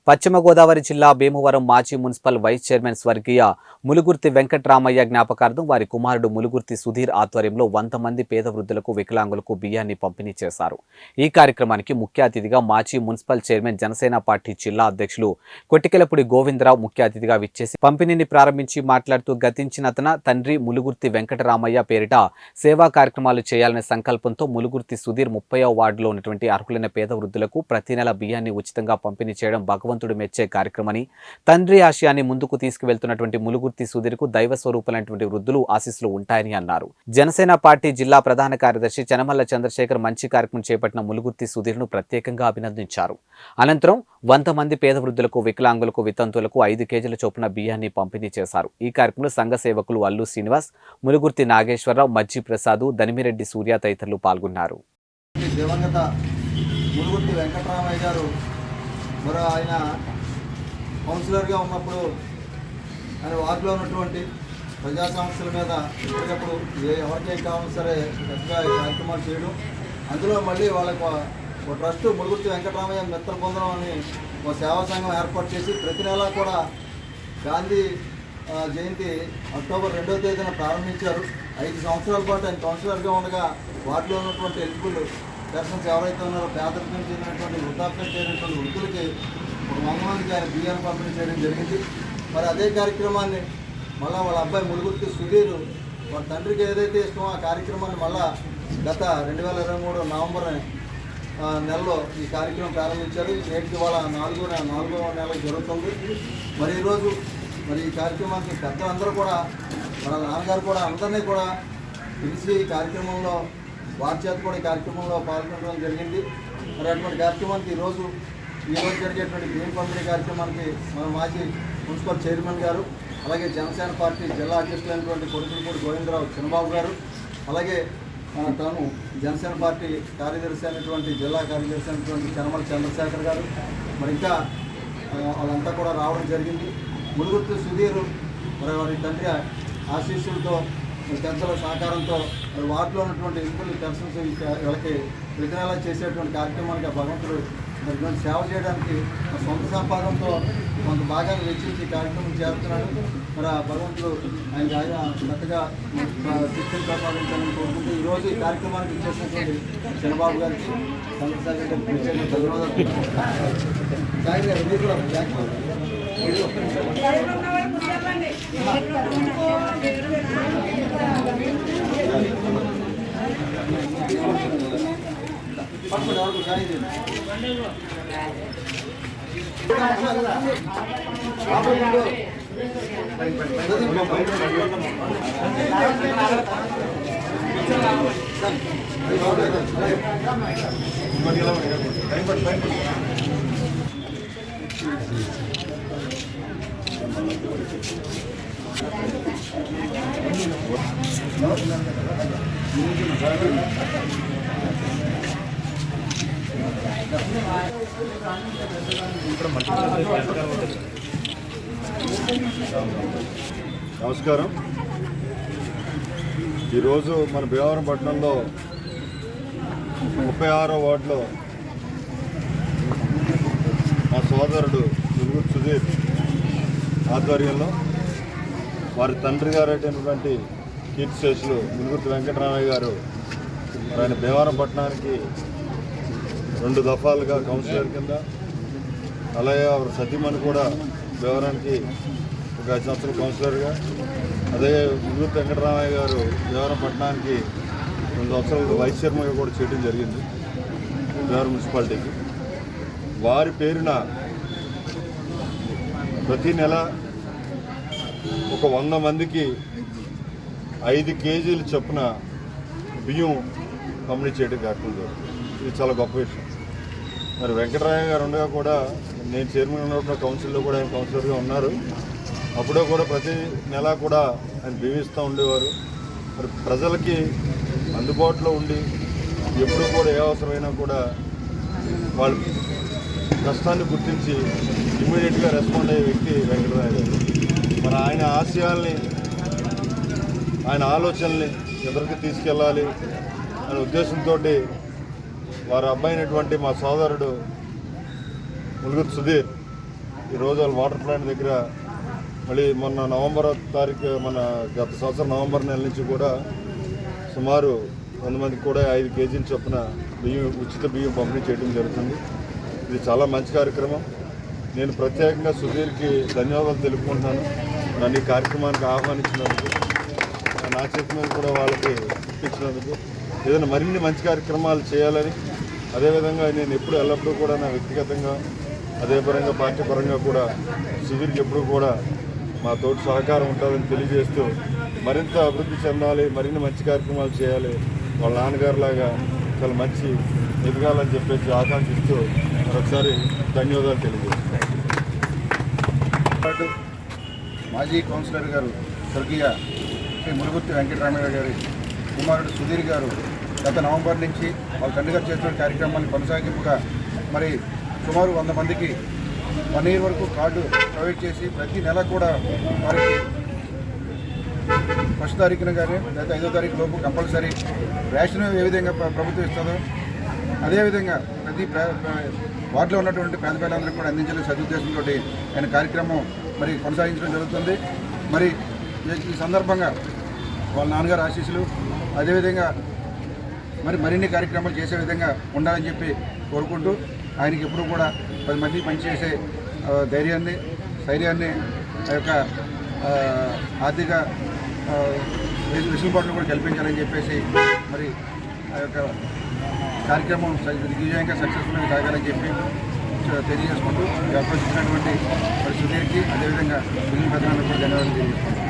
పశ్చిమ గోదావరి జిల్లా భీమవరం మాజీ మున్సిపల్ వైస్ చైర్మన్ స్వర్గీయ ములుగుర్తి వెంకట్రామయ్య జ్ఞాపకార్థం వారి కుమారుడు ములుగుర్తి సుధీర్ ఆధ్వర్యంలో 100 మంది పేద వృద్ధులకు వికలాంగులకు బియ్యాన్ని పంపిణీ చేశారు. ఈ కార్యక్రమానికి ముఖ్య అతిథిగా మాజీ మున్సిపల్ చైర్మన్ జనసేన పార్టీ జిల్లా అధ్యక్షులు కొట్టికెలపూడి గోవిందరావు ముఖ్య అతిథిగా విచ్చేసి పంపిణీని ప్రారంభించి మాట్లాడుతూ గతించిన తన తండ్రి ములుగుర్తి వెంకటరామయ్య పేరిట సేవా కార్యక్రమాలు చేయాలనే సంకల్పంతో ములుగుర్తి సుధీర్ 30వ వార్డులో ఉన్నటువంటి అర్హులైన పేద వృద్ధులకు ప్రతి నెల బియ్యాన్ని ఉచితంగా పంపిణీ చేయడం భగవంతుడు మెచ్చే కార్యక్రమని, తండ్రి ఆశయాన్ని ముందుకు తీసుకువెళ్తున్నటువంటి ములుగుర్తి సుధీర్కు దైవ స్వరూపులైనటువంటి వృద్ధులు ఆశీస్సులు ఉంటాయని అన్నారు. జనసేన పార్టీ జిల్లా ప్రధాన కార్యదర్శి చనమల్ల చంద్రశేఖర్ మంచి కార్యక్రమం చేపట్టిన ములుగుర్తి సుధీర్ను ప్రత్యేకంగా అభినందించారు. అనంతరం 100 మంది పేద వృద్ధులకు, వికలాంగులకు, వితంతువులకు 5 కేజీల చొప్పున బియ్యాన్ని పంపిణీ చేశారు. ఈ కార్యక్రమంలో సంఘ సేవకులు అల్లు శ్రీనివాస్, ములుగుర్తి నాగేశ్వరరావు, మజ్జి ప్రసాద్, దనిమిరెడ్డి సూర్య తదితరులు పాల్గొన్నారు. మరి ఆయన కౌన్సిలర్గా ఉన్నప్పుడు ఆయన వార్డులో ఉన్నటువంటి ప్రజా సమస్యల మీద ఎప్పటికప్పుడు ఎవరికేం కావాలో సరే పెద్దగా కార్యక్రమాలు చేయడం, అందులో మళ్ళీ వాళ్ళకు ఒక ట్రస్ట్ ములుగుర్తి వెంకటరామయ్య మిత్ర బృందం అని ఒక సేవా సంఘం ఏర్పాటు చేసి ప్రతి నెలా కూడా గాంధీ జయంతి అక్టోబర్ 2వ తేదీన ప్రారంభించారు. 5 సంవత్సరాల పాటు ఆయన కౌన్సిలర్గా ఉండగా వార్డులో ఉన్నటువంటి ఎలిజిబుల్ పర్సన్స్ ఎవరైతే ఉన్నారో పేదరికం చెందినటువంటి వృద్ధాప్యం చెందినటువంటి వృద్ధులకి ఒక 100 మందికి ఆయన బియ్యాన్ని పంపిణీ చేయడం జరిగింది. మరి అదే కార్యక్రమాన్ని మళ్ళీ వాళ్ళ అబ్బాయి ములుగుర్తి సుధీర్ వాళ్ళ తండ్రికి ఏదైతే ఇష్టమో ఆ కార్యక్రమాన్ని మళ్ళీ గత 2023 నవంబర్ నెలలో ఈ కార్యక్రమం ప్రారంభించారు. నేటికి వాళ్ళ 4వ నెల జరుగుతుంది. మరి ఈరోజు మరి ఈ కార్యక్రమానికి పెద్దలందరూ కూడా వాళ్ళ నాన్నగారు కూడా అందరినీ కూడా పిలిచి ఈ కార్యక్రమంలో వారి చేత కూడా ఈ కార్యక్రమంలో పాల్గొనడం జరిగింది. మరి అటువంటి కార్యక్రమానికి ఈరోజు జరిగేటువంటి బియ్యం పంపిణీ కార్యక్రమానికి మన మాజీ మున్సిపల్ చైర్మన్ గారు, అలాగే జనసేన పార్టీ జిల్లా అధ్యక్షులైనటువంటి కొట్టికెలపూడి గోవిందరావు చిన్నబాబు గారు, అలాగే తాను జనసేన పార్టీ కార్యదర్శి అయినటువంటి జిల్లా కార్యదర్శి అయినటువంటి చనమల చంద్రశేఖర్ గారు, మరి ఇంకా వాళ్ళంతా కూడా రావడం జరిగింది. ములుగుర్తి సుధీర్ మరి వారి తండ్రి ఆశీస్సులతో పెద్దల సహకారంతో వార్డులో ఉన్నటువంటి ఎలిజిబుల్ పర్సన్స్ వీళ్ళకి ప్రతి నెలా చేసేటువంటి కార్యక్రమానికి భగవంతుడు మరి సేవ చేయడానికి సొంత సంపాదనతో కొంత భాగాన్ని వెచ్చించి కార్యక్రమం చేస్తున్నాడు. మరి ఆ భగవంతుడు ఆయన చక్కగా శక్తిని ప్రసాదించాలని కోరుకుంటూ ఈరోజు ఈ కార్యక్రమానికి ఇచ్చేసినటువంటి చంద్రబాబు గారికి, చంద్రశేఖర్ గారికి ప్రత్యేక ధన్యవాదాలు. సాయి గారు మీరు కూడా నమస్కారం. ఈరోజు మన భీమవరం పట్టణంలో 36వ వార్డులో మా సోదరుడు ములుగుర్తి సుధీర్ ఆధ్వర్యంలో వారి తండ్రి గారు అయినటువంటి కీర్తిశేషులు ములుగుర్తి వెంకటరామయ్య గారు ఆయన భీమవరం పట్టణానికి 2 దఫాలుగా కౌన్సిలర్ కింద, అలాగే వారి సతీమణి కూడా భీమవరానికి ఒక 5 సంవత్సరాలు కౌన్సిలర్గా, అదే ములుగుర్తి వెంకటరామయ్య గారు భీమవరం పట్టణానికి 2 సంవత్సరాలు వైస్ చైర్మన్గా కూడా చేయడం జరిగింది భీమవరం మున్సిపాలిటీకి. వారి పేరున ప్రతి నెల ఒక 100 మందికి 5 కేజీలు చొప్పున బియ్యం పంపిణీ చేయడం కార్యక్రమం జరుగుతుంది. ఇది చాలా గొప్ప విషయం. మరి వెంకటరామయ్య గారు ఉండగా కూడా నేను చైర్మన్ ఉన్నప్పుడు కౌన్సిల్లో కూడా ఆయన కౌన్సిలర్గా ఉన్నారు. అప్పుడే కూడా ప్రతి నెల కూడా ఆయన బియ్యిస్తూ ఉండేవారు. మరి ప్రజలకి అందుబాటులో ఉండి ఎప్పుడు కూడా ఏ అవసరమైనా కూడా వాళ్ళ కష్టాన్ని గుర్తించి ఇమ్మీడియట్గా రెస్పాండ్ అయ్యే వ్యక్తి వెంకటరామయ్య గారు. మరి ఆయన ఆశయాల్ని, ఆయన ఆలోచనల్ని ఎదురుకి తీసుకెళ్ళాలి అనే ఉద్దేశంతో వారి అబ్బాయినటువంటి మా సోదరుడు ములుగుర్తి సుధీర్ ఈరోజు వాళ్ళు వాటర్ ప్లాంట్ దగ్గర మళ్ళీ మొన్న నవంబర్ తారీఖు మన గత సంవత్సరం నవంబర్ నెల నుంచి కూడా సుమారు 100 మందికి కూడా 5 కేజీల చొప్పున ఉచిత బియ్యం పంపిణీ చేయడం జరుగుతుంది. ఇది చాలా మంచి కార్యక్రమం. నేను ప్రత్యేకంగా సుధీర్కి ధన్యవాదాలు తెలుపుకుంటున్నాను. నన్ను ఈ కార్యక్రమానికి ఆహ్వానించినందుకు, నా చేతి మీద కూడా వాళ్ళకి ఇప్పించినందుకు. ఏదైనా మరిన్ని మంచి కార్యక్రమాలు చేయాలని, అదేవిధంగా నేను ఎప్పుడు ఎల్లప్పుడూ కూడా నా వ్యక్తిగతంగా అదే పరంగా పార్టీ పరంగా కూడా సుధీర్కి ఎప్పుడు కూడా మా తోటి సహకారం ఉంటుందని తెలియజేస్తూ మరింత అభివృద్ధి చెందాలి, మరిన్ని మంచి కార్యక్రమాలు చేయాలి, వాళ్ళ నాన్నగారిలాగా చాలా మంచి ఎదగాలని చెప్పేసి ఆకాంక్షిస్తూ మరొకసారి ధన్యవాదాలు తెలియజేస్తున్నాను. మాజీ కౌన్సిలర్ గారు స్వర్గీయ శ్రీ ములుగుర్తి వెంకటరామయ్య గారి కుమారుడు సుధీర్ గారు గత నవంబర్ నుంచి వాళ్ళ తండ్రి గారు చేస్తున్న కార్యక్రమాన్ని కొనసాగింపుగా మరి సుమారు 100 మందికి 1 ఇయర్ వరకు కార్డు ప్రొవైడ్ చేసి ప్రతి నెల కూడా వారికి 1వ తారీఖున కానీ లేదా 5వ తారీఖు లోపు కంపల్సరీ రేషన్ ఏ విధంగా ప్రభుత్వం ఇస్తుందో అదేవిధంగా ప్రతి వార్డులో ఉన్నటువంటి పేద పిల్లలందరికీ కూడా అందించాలని సదుద్దేశంతో ఆయన కార్యక్రమం మరి కొనసాగించడం జరుగుతుంది. మరి ఈ సందర్భంగా వాళ్ళ నాన్నగారు ఆశీస్సులు అదేవిధంగా మరిన్ని కార్యక్రమాలు చేసే విధంగా ఉండాలని చెప్పి కోరుకుంటూ ఆయనకి ఎప్పుడూ కూడా 10 మంది పనిచేసే ధైర్యాన్ని స్థైర్యాన్ని ఆ యొక్క ఆర్థిక వెసులుబాట్లు కూడా కల్పించాలని చెప్పేసి మరి ఆ యొక్క కార్యక్రమం దిగ్విజయంగా సక్సెస్ఫుల్గా సాగాలని చెప్పి తెలియజేసుకుంటూ ఈ అవకాశం ఇచ్చినటువంటి మరి సుధీర్కి అదేవిధంగా మిగిలిన పెద్దలందరూ కూడా ధన్యవాదాలు తెలియజేసుకుంటాం.